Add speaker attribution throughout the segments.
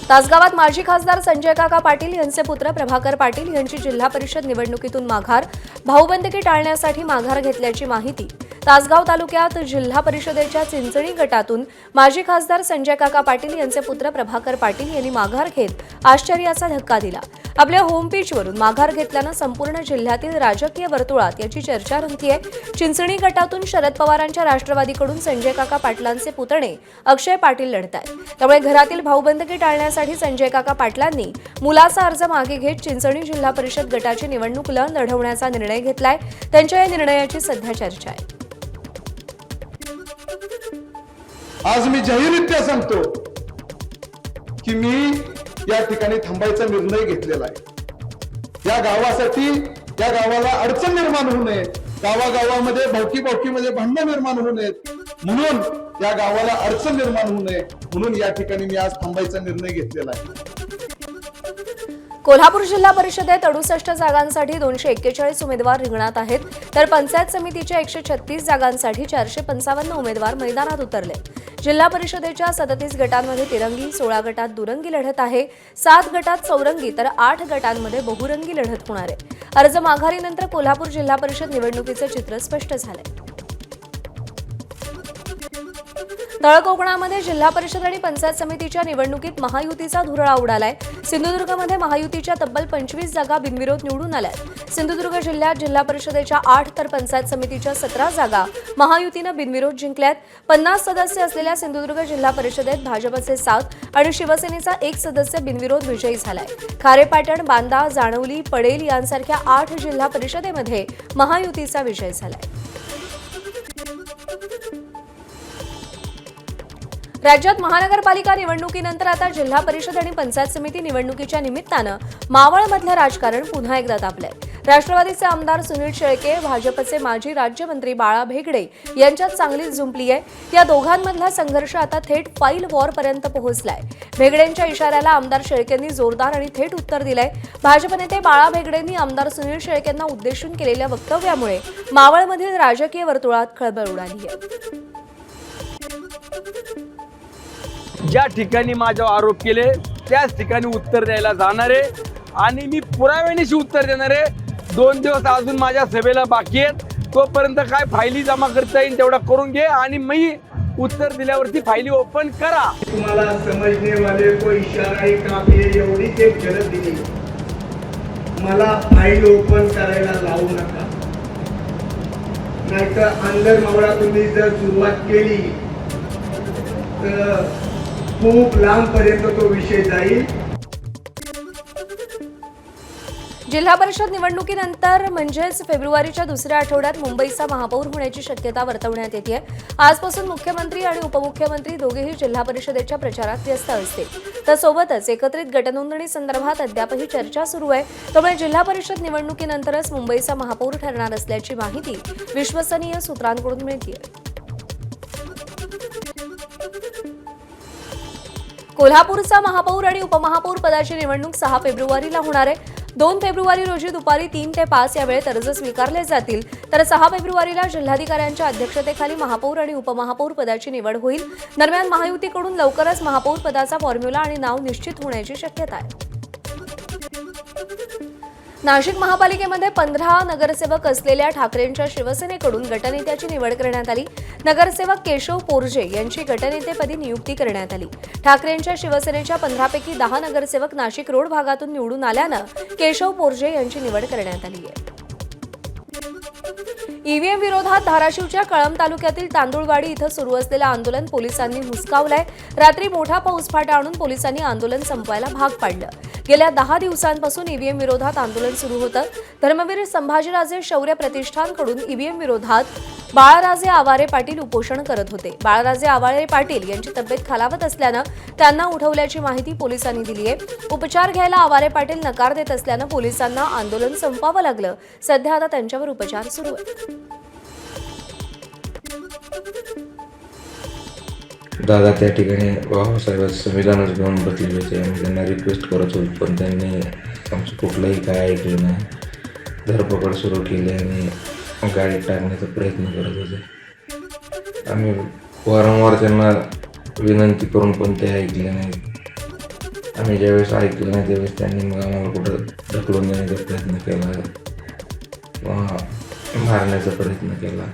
Speaker 1: तासगावात माजी खासदार संजय काका पाटील यांचे पुत्र प्रभाकर पाटील यांची जिल्हा परिषद निवडणुकीतून माघार, भाऊबंदकी टाळण्यासाठी माघार घेतल्याची माहिती। तासगाव तालुक्यात जिल्हा परिषदेच्या चिंचणी गटातून माजी खासदार संजय काका पाटील यांचे पुत्र प्रभाकर पाटील यांनी माघार घेत आश्चर्याचा धक्का दिला। आपल्या होम पिचवरून माघार घेतल्यानं संपूर्ण जिल्ह्यातील राजकीय वर्तुळात याची चर्चा रंगतीये। चिंचणी गटातून शरद पवारांच्या राष्ट्रवादीकडून संजय काका पाटलांचे पुतणे अक्षय पाटील लढतायत। त्यामुळे घरातील भाऊबंदकी टाळण्यासाठी संजय काका पाटलांनी मुलाचा अर्ज मागे घेत चिंचणी जिल्हा परिषद गटाची निवडणूक लढवण्याचा निर्णय घेतलाय। त्यांच्या या निर्णयाची सध्या चर्चा आहे।
Speaker 2: आज मी जाहीररित्या सांगतो की मी या ठिकाणी थांबायचा निर्णय घेतलेला आहे। या गावासाठी, या गावाला अडचण निर्माण होऊ नये, गावागावामध्ये भावकीमध्ये भांडण निर्माण होऊ नयेत, म्हणून या गावाला अडचण निर्माण होऊ नये म्हणून या ठिकाणी मी आज थांबायचा निर्णय घेतलेला आहे।
Speaker 1: कोल्हापूर जिल्हा परिषदेत 68 जागांसाठी 241 उमेदवार रिंगणात आहेत, तर पंचायत समितीच्या 136 जागांसाठी 455 उमेदवार मैदानात उतरले। जिल्हा परिषदेच्या 37 गटांमध्ये तिरंगी, 16 गटात दुरंगी लढत आहे, 7 गटात चौरंगी तर 8 गटांमध्ये बहुरंगी लढत होणार आहे। अर्ज माघारीनंतर कोल्हापूर जिल्हा परिषद निवडणुकीचे चित्र स्पष्ट झाले। तळ कोकणामध्ये जिल्हा परिषद आणि पंचायत समितीच्या निवडणुकीत महायुतीचा धुरळा उडालाय। सिंधुदुर्गमध्ये महायुतीच्या तब्बल 25 जागा बिनविरोध निवडून आल्यात। सिंधुदुर्ग जिल्ह्यात जिल्हा परिषदेच्या 8 तर पंचायत समितीच्या 17 जागा महायुतीनं बिनविरोध जिंकल्यात। 50 सदस्य असलेल्या सिंधुदुर्ग जिल्हा परिषदेत भाजपचे 7 आणि शिवसेनेचा 1 सदस्य बिनविरोध विजयी झालाय। खारेपाटण, बांदा, जाणवली, पडेल यांसारख्या 8 जिल्हा परिषदेमध्ये महायुतीचा विजय झालाय। राज्यात महानगरपालिका निवडणुकीनंतर आता जिल्हा परिषद आणि पंचायत समिती निवडणुकीच्या निमित्तानं मावळमधलं राजकारण पुन्हा एकदा तापलंय। राष्ट्रवादीचे आमदार सुनील शेळके, भाजपचे माजी राज्यमंत्री बाळा भेगडे यांच्यात चांगलीच जुंपली आहे। या दोघांमधला संघर्ष आता थेट फाईल वॉरपर्यंत पोहोचलाय। भेगडेंच्या इशाऱ्याला आमदार शेळकेंनी जोरदार आणि थेट उत्तर दिलंय। भाजप नेते बाळा भेगडेंनी आमदार सुनील शेळकेंना उद्देशून केलेल्या वक्तव्यामुळे मावळमधील राजकीय वर्तुळात खळबळ उडाली आहे।
Speaker 3: ज्या ठिकाणी माझ्यावर आरोप केले त्याच ठिकाणी उत्तर द्यायला जाणार आहे आणि मी पुराव्यानिशी उत्तर देणार आहे। 2 दिवस अजून माझ्या सभेला बाकी आहेत, तोपर्यंत काय फायली जमा करता येईल तेवढा करून घे आणि मी उत्तर दिल्यावरती फायली ओपन करा।
Speaker 4: तुम्हाला समजने वाले को इशारा ही काफी है, एवढीच एक झलक दिली। मला फाईल ओपन करायला लावू नका, नाहीतर अंदर मावळा तुम्ही जर सुरुवात केली तर खूप लांबपर्यंत तो विषय जाईल।
Speaker 1: जिल्हा परिषद निवडणुकीनंतर म्हणजेच फेब्रुवारीच्या दुसऱ्या आठवड्यात मुंबईचा महापौर होण्याची शक्यता वर्तवण्यात येते। आजपासून मुख्यमंत्री आणि उपमुख्यमंत्री दोघेही जिल्हा परिषदेच्या प्रचारात व्यस्त असतील। त्यासोबतच एकत्रित गटनोंदणी संदर्भात अद्यापही चर्चा सुरू आहे। त्यामुळे जिल्हा परिषद निवडणुकीनंतरच मुंबईचा महापौर ठरणार असल्याची माहिती विश्वसनीय सूत्रांकडून मिळते। कोल्हापूरचा महापौर आणि उपमहापौर पदाची निवडणूक 6 फेब्रुवारीला होणार आहे। 2 फेब्रुवारी रोजी दुपारी 3 ते 5 या वेळेत अर्ज स्वीकारले जातील, तर 6 फेब्रुवारीला जिल्हाधिकाऱ्यांच्या अध्यक्षतेखाली महापौर आणि उपमहापौर पदाची निवड होईल। दरम्यान महायुतीकडून लवकरच महापौर पदाचा फॉर्म्युला आणि नाव निश्चित होण्याची शक्यता आहे। नाशिक महापालिकेमध्ये 15 नगरसेवक असलेल्या ठाकरेंच्या शिवसेनेकडून गटनेत्याची निवड करण्यात आली। नगरसेवक केशव पोरजे यांची गटनेतेपदी नियुक्ती करण्यात आली। ठाकरेंच्या शिवसेनेच्या 15 पैकी 10 नगरसेवक नाशिक रोड भागातून निवडून आल्यानं केशव पोरजे यांची निवड करण्यात आली आहे। ईव्हीएम विरोधात धाराशिवच्या कळंब तालुक्यातील तांदुळवाडी इथं सुरू असलेलं आंदोलन पोलिसांनी हुसकावलंय। रात्री मोठा पाऊसफाटा आणून पोलिसांनी आंदोलन संपवायला भाग पाडलं। गेल्या 10 दिवसांपासून ईव्हीएम विरोधात आंदोलन सुरू होतं। धर्मवीर संभाजीराजे शौर्य प्रतिष्ठानकडून ईव्हीएम विरोधात बाळराजे आवारे पाटील उपोषण करत होते। बाळराजे आवारे पाटील यांची तब्येत खालावत असल्यानं त्यांना उठवल्याची माहिती पोलिसांनी दिली आहे। उपचार घ्यायला आवारे पाटील नकार देत असल्यानं पोलिसांना आंदोलन संपवावं लागलं। सध्या आता त्यांच्यावर उपचार सुरू आहेत।
Speaker 5: दादा त्या ठिकाणी बाबासाहेबांचं संविधानच घेऊन बसलेले होते आणि त्यांना रिक्वेस्ट करत होते, पण त्यांनी आमचं कुठलंही काय ऐकलं नाही। धरपकड सुरू केली आणि गाडीत टाकण्याचा प्रयत्न करत होते। आम्ही वारंवार त्यांना विनंती करून पण ते ऐकले नाहीत. आम्ही ज्यावेळेस ऐकलं नाही त्यावेळेस त्यांनी मग आम्हाला कुठं ढकलून देण्याचा प्रयत्न केला किंवा मारण्याचा प्रयत्न केला.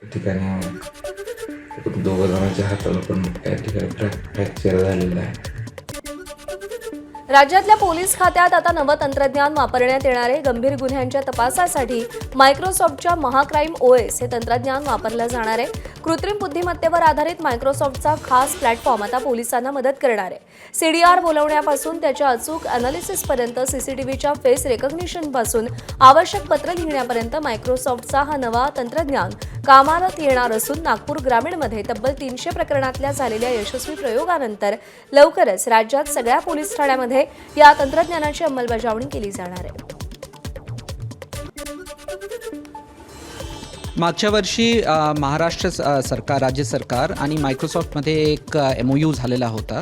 Speaker 5: त्या ठिकाणी 2 जणांच्या हाताला पण त्या ठिकाणी फ्रॅक्चर झालेला आहे.
Speaker 1: राज्यातल्या पोलीस खात्यात आता नवं तंत्रज्ञान वापरण्यात येणार आहे. गंभीर गुन्ह्यांच्या तपासासाठी मायक्रोसॉफ्टच्या महाक्राईम OS हे तंत्रज्ञान वापरलं जाणार आहे. कृत्रिम बुद्धिमत्तेवर आधारित मायक्रोसॉफ्टचा खास प्लॅटफॉर्म आता पोलिसांना मदत करणार आहे. CDR बोलवण्यापासून त्याच्या अचूक अनालिसिसपर्यंत CCTVच्या फेस रेकग्निशनपासून आवश्यक पत्र लिहिण्यापर्यंत मायक्रोसॉफ्टचा हा नवा तंत्रज्ञान कामाला येणार असून नागपूर ग्रामीणमध्ये तब्बल 300 प्रकरणातल्या झालेल्या यशस्वी प्रयोगानंतर लवकरच राज्यात सगळ्या पोलीस ठाण्यामध्ये या तंत्रज्ञानाची अंमलबजावणी केली जाणार आहे.
Speaker 6: मागच्या वर्षी महाराष्ट्र सरकार, राज्य सरकार आणि मायक्रोसॉफ्टमध्ये एक MOU झालेला होता.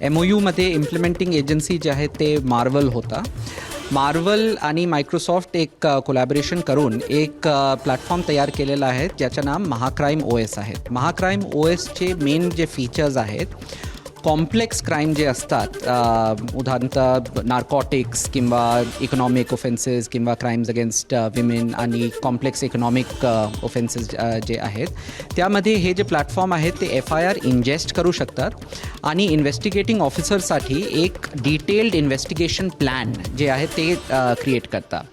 Speaker 6: MOUमध्ये इम्प्लिमेंटिंग एजन्सी जे आहे ते मार्वल होता. मार्वल आणि मायक्रोसॉफ्ट एक कोलॅबोरेशन करून एक प्लॅटफॉर्म तयार केलेला आहे ज्याचं नाम महाक्राईम OS आहे. महाक्राईम OSचे मेन जे फीचर्स आहेत, कॉम्प्लेक्स क्राईम जे असतात, उदाहरणतः नार्कोटिक्स किंवा इकॉनॉमिक ऑफेन्सेस किंवा क्राईम्स अगेन्स्ट विमेन आणि कॉम्प्लेक्स इकॉनॉमिक ऑफेन्सेस जे आहेत, त्यामध्ये हे जे प्लॅटफॉर्म आहेत ते FIR इंजेस्ट करू शकतात आणि इन्व्हेस्टिगेटिंग ऑफिसरसाठी एक डिटेल्ड इन्व्हेस्टिगेशन प्लॅन जे आहे ते क्रिएट करतात.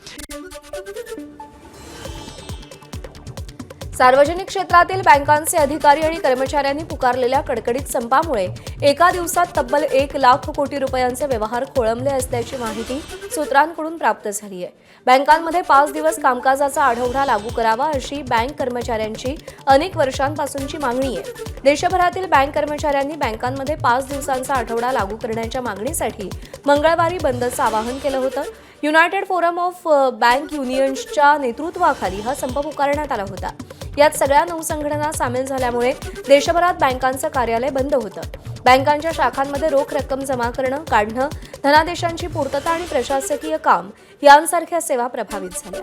Speaker 1: सार्वजनिक क्षेत्रातील बँकांचे अधिकारी आणि कर्मचाऱ्यांनी पुकारलेल्या कडकडीत संपामुळे एका दिवसात तब्बल 1 लाख कोटी रुपयांचे व्यवहार खोळंबले असल्याची माहिती सूत्रांकडून प्राप्त झाली आहे. बँकांमध्ये 5 दिवस कामकाजाचा आढावा लागू करावा अशी बँक कर्मचाऱ्यांची अनेक वर्षांपासूनची मागणी आहे. देशभरातील बँक कर्मचाऱ्यांनी बँकांमध्ये 5 दिवसांचा आठवडा लागू करण्याच्या मागणीसाठी मंगळवारी बंदचं आवाहन केलं होतं. युनायटेड फोरम ऑफ बँक युनियन्सच्या नेतृत्वाखाली हा संप पुकारण्यात आला होता. यात सगळ्या 9 संघटना सामील झाल्यामुळे देशभरात बँकांचं कार्यालय बंद होतं. बँकांच्या शाखांमध्ये रोख रक्कम जमा करणं, काढणं, धनादेशांची पूर्तता आणि प्रशासकीय काम यांसारख्या सेवा प्रभावित झाल्या.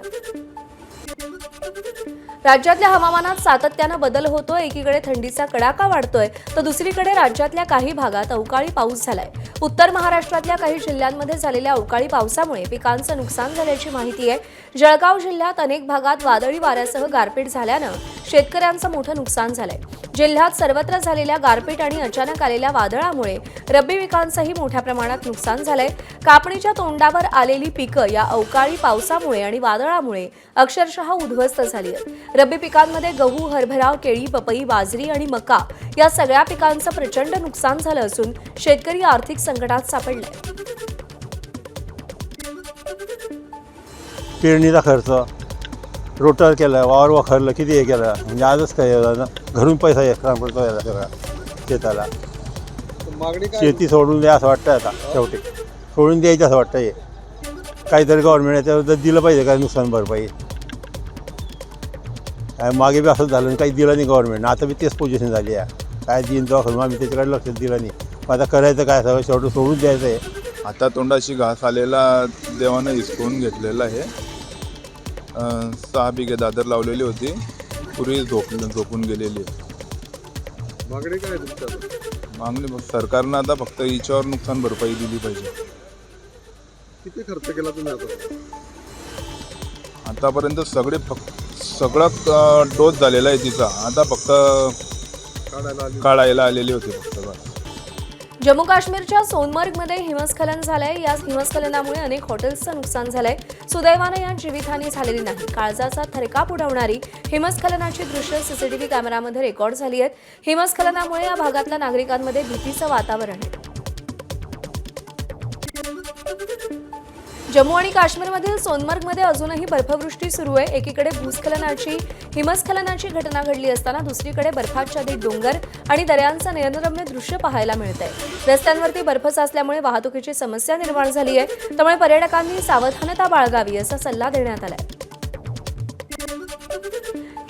Speaker 1: राज्यातल्या हवामानात सातत्यानं बदल होतोय. एकीकडे थंडीचा कडाका वाढतोय तर दुसरीकडे राज्यातल्या काही भागात अवकाळी पाऊस झालाय. उत्तर महाराष्ट्रातल्या काही जिल्ह्यांमध्ये झालेल्या अवकाळी पावसामुळे पिकांचं नुकसान झाल्याची माहिती आहे. जळगाव जिल्ह्यात अनेक भागात वादळी वाऱ्यासह गारपीट झाल्यानं शेतकऱ्यांचं मोठं नुकसान झालंय. जिल्ह्यात सर्वत्र झालेल्या गारपीट आणि अचानक आलेल्या वादळामुळे रब्बी पिकांचंही मोठ्या प्रमाणात नुकसान झालंय. कापणीच्या तोंडावर आलेली पिकं या अवकाळी पावसामुळे आणि वादळामुळे अक्षरशः उद्ध्वस्त झाली आहेत. रब्बी पिकांमध्ये गहू, हरभरा, केळी, पपई, बाजरी आणि मका या सगळ्या पिकांचं प्रचंड नुकसान झालं असून शेतकरी आर्थिक संकटात सापडलाय.
Speaker 7: पेरणीचा खर्च, रोटर केलं, वावर वखरलं, किती हे केलं, म्हणजे आजच काय ना घरून पैसा एक्स्ट्रा पडतो याला सगळा शेताला. शेती सोडून द्या असं वाटतं आता, शेवटी सोडून द्यायचं असं वाटतं. हे काहीतरी गव्हर्नमेंट याच्याबद्दल दिलं पाहिजे, काय नुकसान भरपाई. काय मागे बी असंच झालं, काही दिलं नाही गव्हर्नमेंट. आता बी तेच पोझिशन झाली आहे. काय दिन तेव्हा आम्ही त्याच्याकडे लक्ष दिलं नाही. आता करायचं काय, सगळं शेवटी सोडून द्यायचं आहे.
Speaker 8: आता तोंडाशी घास आलेला देवानं हिसकवून घेतलेला आहे. 6 बिघे दादर लावलेली होती, पूर्वी झोपून गेलेली आहे.
Speaker 2: मागणी काय तुमच्या?
Speaker 8: मागणी सरकारनं आता फक्त हिच्यावर नुकसान भरपाई दिली पाहिजे.
Speaker 2: किती खर्च केला तुम्ही
Speaker 8: आतापर्यंत सगळा डोस झालेला आहे तिचा. आता फक्त काढायला आलेली होती फक्त बस.
Speaker 1: जम्मू काश्मीरच्या सोनमर्गमध्ये हिमस्खलन झालंय. या हिमस्खलनामुळे अनेक हॉटेल्सचं नुकसान झालंय. सुदैवानं यात जीवितहानी झालेली नाही. काळजाचा थरकाप उडवणारी हिमस्खलनाची दृश्य CCTV कॅमेरामध्ये रेकॉर्ड झाली आहेत. हिमस्खलनामुळे या भागातल्या नागरिकांमध्ये भीतीचं वातावरण आहे. जम्मू आणि काश्मीरमधील सोनमर्गमध्ये अजूनही बर्फवृष्टी सुरू आहे. एकीकडे हिमस्खलनाची घटना घडली असताना दुसरीकडे बर्फाच्छादित डोंगर आणि दऱ्यांचं नयनरम्य दृश्य पाहायला मिळत आहे. रस्त्यांवरती बर्फ साचल्यामुळे वाहतुकीची समस्या निर्माण झाली आहे. त्यामुळे पर्यटकांनी सावधानता बाळगावी असा सल्ला देण्यात आलाय.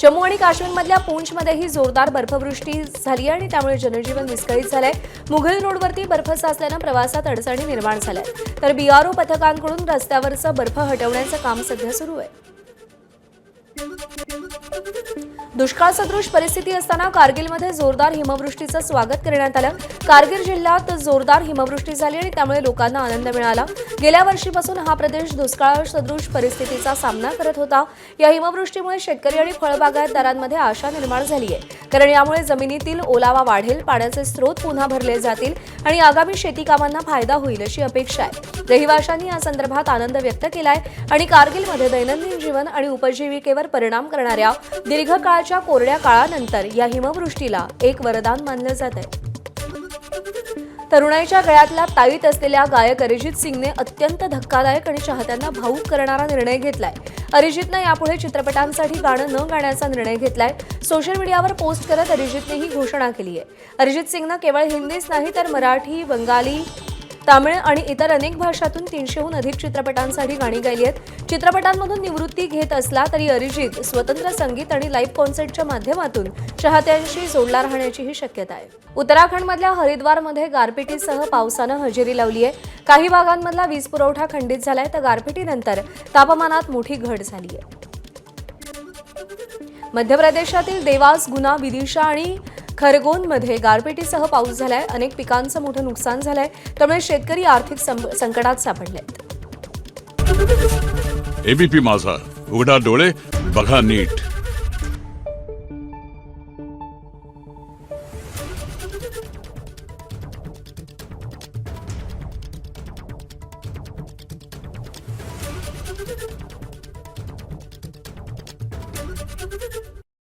Speaker 1: जम्मू आणि काश्मीरमधल्या पूंछमध्येही जोरदार बर्फवृष्टी झाली आणि त्यामुळे जनजीवन विस्कळीत झालंय. मुघल रोडवरती बर्फ साचल्यानं प्रवासात अडचणी निर्माण झाल्या. तर BRO पथकांकडून रस्त्यावरचं बर्फ हटवण्याचं काम सध्या सुरू आहे. दुष्काळ सदृश परिस्थिती असताना कारगिलमध्ये जोरदार हिमवृष्टीचं स्वागत करण्यात आलं. कारगिल जिल्ह्यात जोरदार हिमवृष्टी झाली आणि त्यामुळे लोकांना आनंद मिळाला. गेल्या वर्षीपासून हा प्रदेश दुष्काळ सदृश परिस्थितीचा सामना करत होता. या हिमवृष्टीमुळे शेतकरी आणि फळबागायतदारांमध्ये आशा निर्माण झाली आहे, कारण यामुळे जमिनीतील ओलावा वाढेल, पाण्याचे स्रोत पुन्हा भरले जातील आणि आगामी शेती कामांना फायदा होईल अशी अपेक्षा आहे. रहिवाशांनी या संदर्भात आनंद व्यक्त केलाय आणि कारगिलमध्ये दैनंदिन जीवन आणि उपजीविकेवर परिणाम करणाऱ्या दीर्घकाळाच्या कोरड्या काळानंतर या हिमवृष्टीला एक वरदान मानलं जात आहे. तरुणाईच्या गळ्यातला ताईत असलेल्या गायक अरिजित सिंगने अत्यंत धक्कादायक आणि चाहत्यांना भावूक करणारा निर्णय घेतलाय. अरिजितनं यापुढे चित्रपटांसाठी गाणं न गाण्याचा निर्णय घेतलाय. सोशल मीडियावर पोस्ट करत अरिजितने ही घोषणा केली आहे. अरिजित सिंगनं केवळ हिंदीच नाही तर मराठी, बंगाली, तामिळ आणि इतर अनेक भाषांतून 300हून अधिक चित्रपटांसाठी गाणी गायली आहेत. चित्रपटांमधून निवृत्ती घेत असला तरी अरिजित स्वतंत्र संगीत आणि लाईव्ह कॉन्सर्टच्या माध्यमातून चाहत्यांशी जोडला राहण्याचीही शक्यता आहे. उत्तराखंडमधल्या हरिद्वारमध्ये गारपिटीसह पावसानं हजेरी लावली आहे. काही भागांमधला वीज पुरवठा खंडित झालाय तर गारपिटीनंतर तापमानात मोठी घट झाली आहे. मध्य प्रदेशातील देवास, गुना, विदिशा आणि खरगोनमध्ये गारपिटीसह पाऊस झालाय. अनेक पिकांचं मोठं नुकसान झालंय, त्यामुळे शेतकरी आर्थिक संकटात सापडलेत.
Speaker 9: एबीपी माझा, उघडा डोळे बघा नीट.